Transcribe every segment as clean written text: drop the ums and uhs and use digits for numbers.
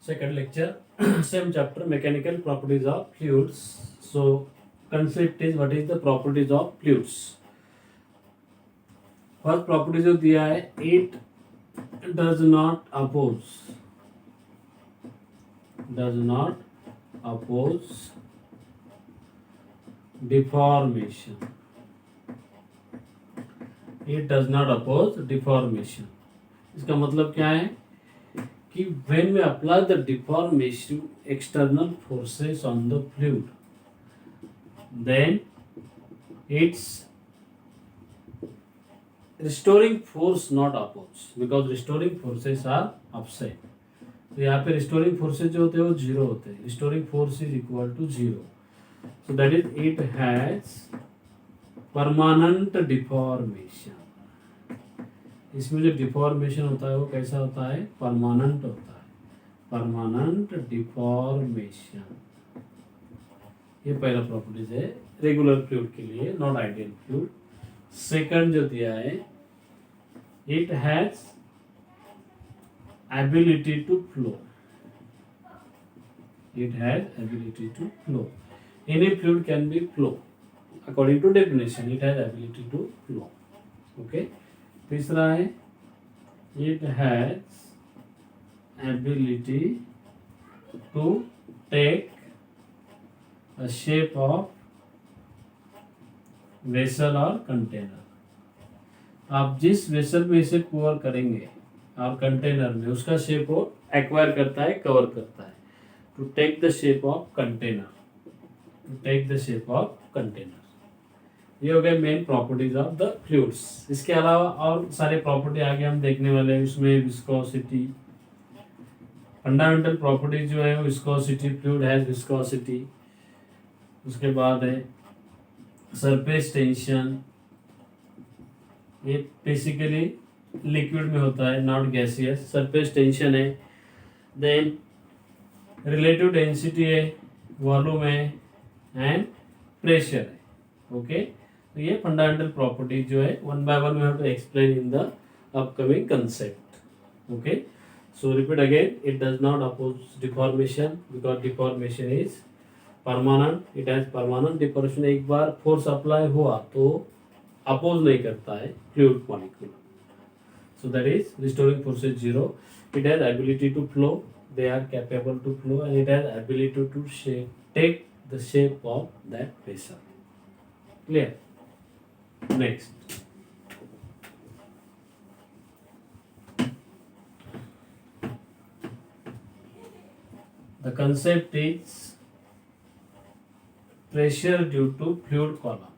Second lecture, same chapter, mechanical properties of fluids. So, concept is what is the properties of fluids. First property जो दिया है, it does not oppose deformation. It does not oppose deformation. इसका मतलब क्या है कि when we apply the deformation external forces on the fluid, then its restoring force not oppose, because restoring forces are upside. तो यहाँ पे restoring forces जो होते हैं वो जीरो होते हैं. Restoring force is equal to zero. So that is, it has permanent deformation. इसमें जो डिफॉर्मेशन होता है वो कैसा होता है? परमानेंट होता है. परमानेंट डिफॉर्मेशन, ये पहला प्रॉपर्टीज है रेगुलर फ्लूइड के लिए, नॉट आइडियल फ्लूइड. सेकंड जो दिया है, it has ability to flow. It has ability to flow. Any fluid can be flow according to definition. It has ability to flow. Okay. तीसरा है, it has ability to take a shape of vessel और container. आप जिस vessel में इसे cover करेंगे और container में, उसका शेप वो एक्वायर करता है, कवर करता है. To take the shape of container. To take the shape of container. ये हो गए main properties of the fluids. इसके अलावा और सारे प्रॉपर्टी आगे हम देखने वाले हैं. उसमें विस्कोसिटी, फंडामेंटल प्रॉपर्टीज जो है वो विस्कोसिटी, फ्लूइड हैज विस्कोसिटी. उसके बाद है सरफेस टेंशन. ये बेसिकली लिक्विड में होता है, नॉट गैसियस. सरफेस टेंशन है. देन रिलेटिव डेंसिटी है, वॉल्यूम है, एंड प्रेशर है. ओके. तो ये फंडामेंटल प्रॉपर्टीज जो है one by one we have to explain in the upcoming concept. Okay. So repeat again, it does not oppose deformation because deformation is permanent. It has permanent deformation. एक बार force apply हुआ तो oppose नहीं करता है fluid molecule. So that is restoring force is zero. It has ability to flow. They are capable to flow and it has ability to take the shape of that vessel. Clear? Next. The concept is pressure due to fluid column.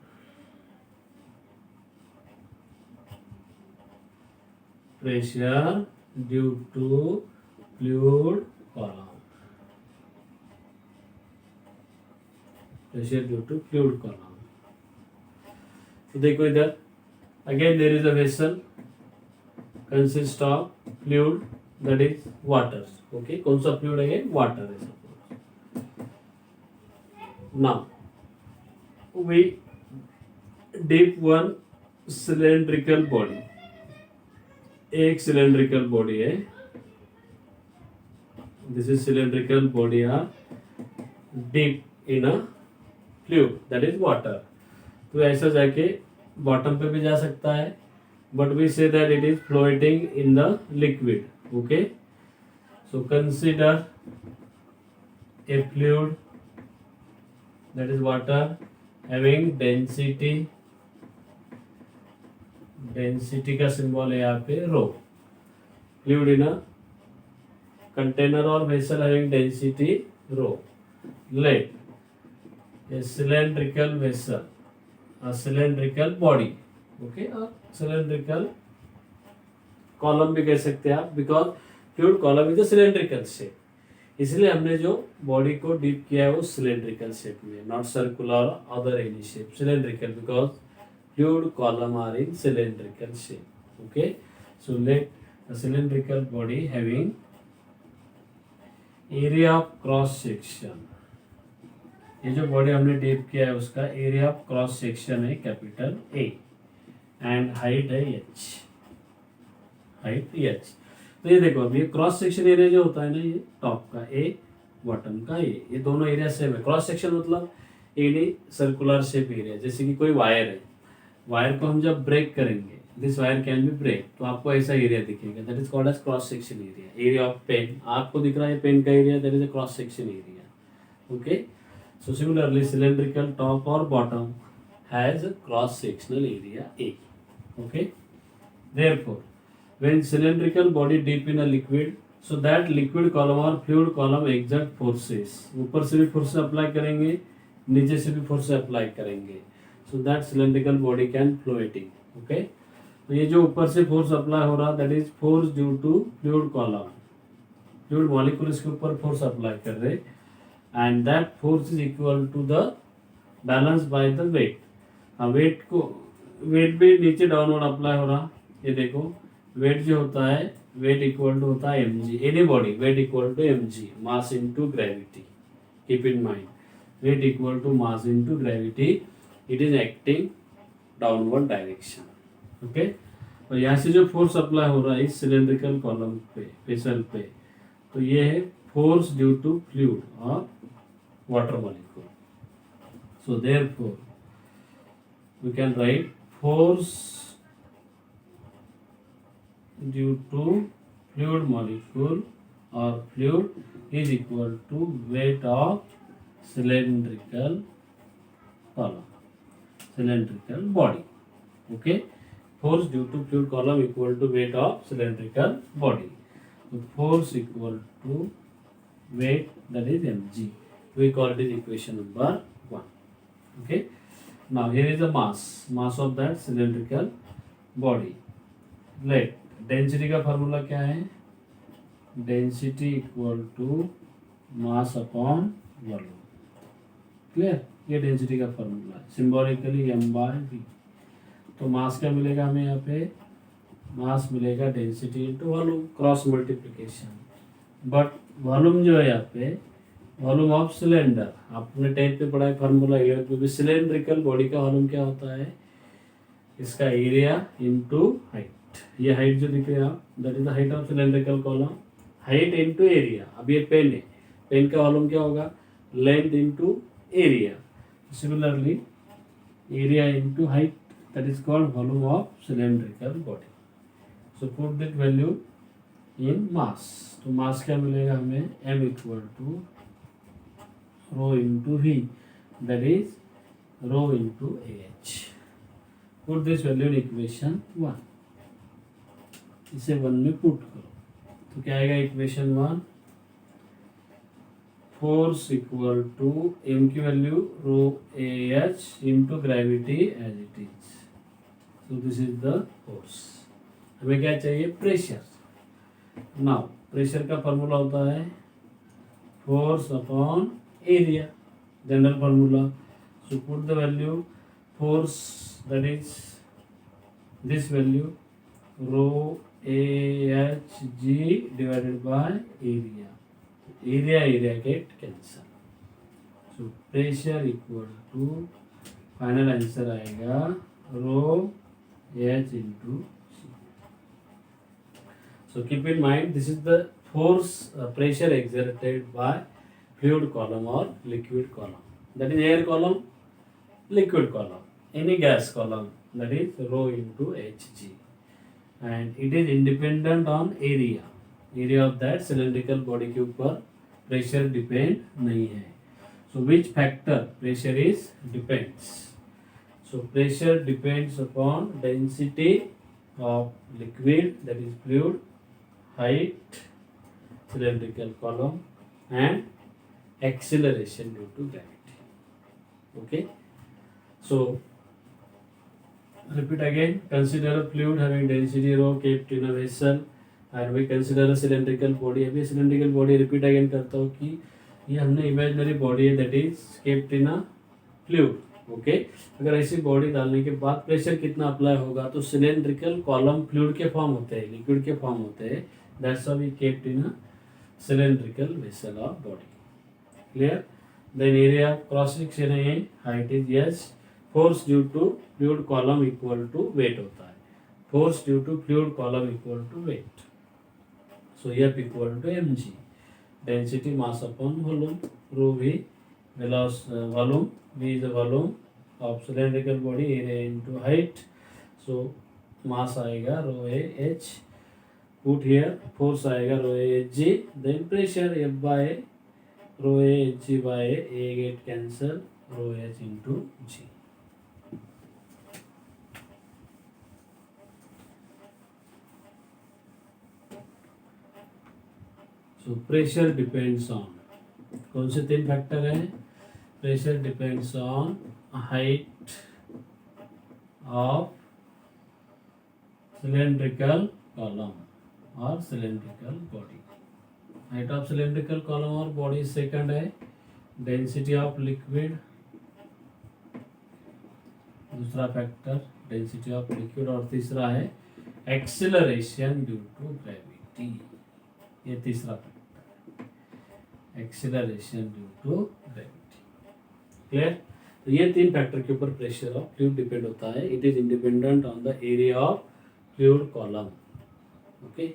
Pressure due to fluid column. Pressure due to fluid column. तो देखो इधर, again there is a vessel consist of fluid that is water. Okay. कौन सा fluid है? Water है. Suppose now we dip one cylindrical body. एक cylindrical body है. This is cylindrical body are dip in a fluid that is water. तो ऐसा जाके bottom पे भी जा सकता है, but we say that it is floating in the liquid. Okay. So consider a fluid that is water having density. Density का symbol है यहाँ पे rho. Fluid in a container और vessel having density rho. Let a cylindrical vessel, a cylindrical body. Okay. और cylindrical column भी कह सकते हैं आप, because fluid column is a cylindrical shape. इसलिए हमने जो बॉडी को डीप किया है वो cylindrical shape में, not circular or other any shape. Cylindrical because fluid column are in cylindrical shape. Okay. So let a cylindrical body having area of cross section. ये जो बॉडी हमने डीप किया है उसका एरिया ऑफ क्रॉस सेक्शन है capital A and height है H. Height H. तो ये देखो अब ये क्रॉस सेक्शन एरिया जो होता है ना, ये टॉप का ए, बॉटम का ये दोनों एरिया सेम है। क्रॉस सेक्शन मतलब एनी सर्कुलर शेप एरिया, जैसे कि कोई वायर है, वायर को हम जब ब्रेक करेंगे, this wire can be break, तो आपको ऐसा एरिया दिखेगा, that is called as cross section area. Area of pen आपको दिख रहा है, पेन का area, that is a cross section area. Okay, so similarly cylindrical top और bottom has a cross sectional area A. Okay, therefore when cylindrical body dip in a liquid, so that liquid column or fluid column exert forces, ऊपर से भी force apply करेंगे, नीचे से भी force apply करेंगे, so that cylindrical body can floating. Okay, तो ये जो ऊपर से फोर्स अप्लाई हो रहा, that is force due to fluid column, fluid molecule इसके ऊपर फोर्स अप्लाई कर रहे, and that force is equal to the balance by the weight. Weight को, वेट भी नीचे डाउनवर्ड अप्लाई हो रहा, ये देखो वेट जो होता है, वेट इक्वल टू होता है mg, any body weight equal to mg, mass into gravity. Keep in mind, weight equal to mass into gravity, it is acting downward direction. Okay, और यहाँ से जो फोर्स अप्लाई हो रहा है इस सिलेंड्रिकल कॉलम पे, वेसल पे, तो ये है फोर्स ड्यू टू फ्लूइड और water molecule. So therefore we can write force due to fluid molecule or fluid is equal to weight of cylindrical column, cylindrical body. Okay, force due to fluid column equal to weight of cylindrical body. So force equal to weight, that is mg. We call it equation number 1. Okay, now here is the mass of that cylindrical body. Let density का formula क्या है, density equal to mass upon volume. Clear, ये density का formula है, symbolically m/v। तो mass क्या मिलेगा हमें यहाँ पे, मास मिलेगा density into volume, cross multiplication. But volume जो है यहाँ पे, वॉल्यूम ऑफ सिलेंडर, आपने 10th में पढ़ा है फार्मूला 11th में भी, सिलेंड्रिकल बॉडी का वॉल्यूम क्या होता है, इसका एरिया इनटू हाइट। ये हाइट जो दिख रहा है, that is the height of cylindrical column, height into area. अब ये पेन है, पेन का वॉल्यूम क्या होगा, length into area. Similarly area into height, that is called volume of cylindrical body. So put this value in mass, तो mass क्या मिलेगा हमें, m equal to rho into v, that is rho into ah. Put this value in equation 1, इसे 1 में put करो, तो क्या आएगा equation 1, force equal to m की value rho ah into gravity as it is, so this is the force. हमें क्या चाहिए, प्रेशर। नाउ प्रेशर का फॉर्मूला होता है force upon area, general formula. So put the value force, that is this value rho ah g divided by area, area get cancel. So pressure equal to, final answer आएगा rho h into c। So keep in mind, this is the force pressure exerted by fluid column or liquid column, that is air column, liquid column, any gas column, that is rho into hg, and it is independent on area of that cylindrical body के ऊपर pressure depend नहीं है। So which factor pressure is depends, so pressure depends upon density of liquid, that is fluid, height, cylindrical column, and acceleration due to gravity. Okay, so repeat again, consider a fluid having density rho kept in a vessel, and we consider a cylindrical body। अभी cylindrical body repeat again करता हूँ कि ये हमने imaginary body है, that is kept in a fluid। Okay, अगर ऐसी body डालने के बाद प्रेशर कितना अप्लाई होगा, तो सिलेंड्रिकल कॉलम फ्लूइड के फॉर्म होते हैं, लिक्विड के फॉर्म होते हैं, that's why we kept in a cylindrical vessel of body. Clear, then area cross section है, height is yes, force due to fluid column equal to weight होता है, force due to fluid column equal to weight. So F equal to mg. Density mass upon volume. Rho V volume. V is the volume of cylindrical body, area into height. So mass आएगा rho A h. Put here force आएगा rho A h g. Then pressure F by rho A h g by A get cancel rho h into g. So pressure depends on कौन से 3 factor हैं? Pressure depends on height of cylindrical column or cylindrical body. Height of cylindrical column or body second है. Density of liquid दूसरा factor, density of liquid, और तीसरा है acceleration due to gravity. ये तीसरा factor, acceleration due to gravity. Clear? तो ये 3 factor के ऊपर प्रेशर ऑफ फ्लूइड डिपेंड होता है. It is independent on the area of fluid column. Okay.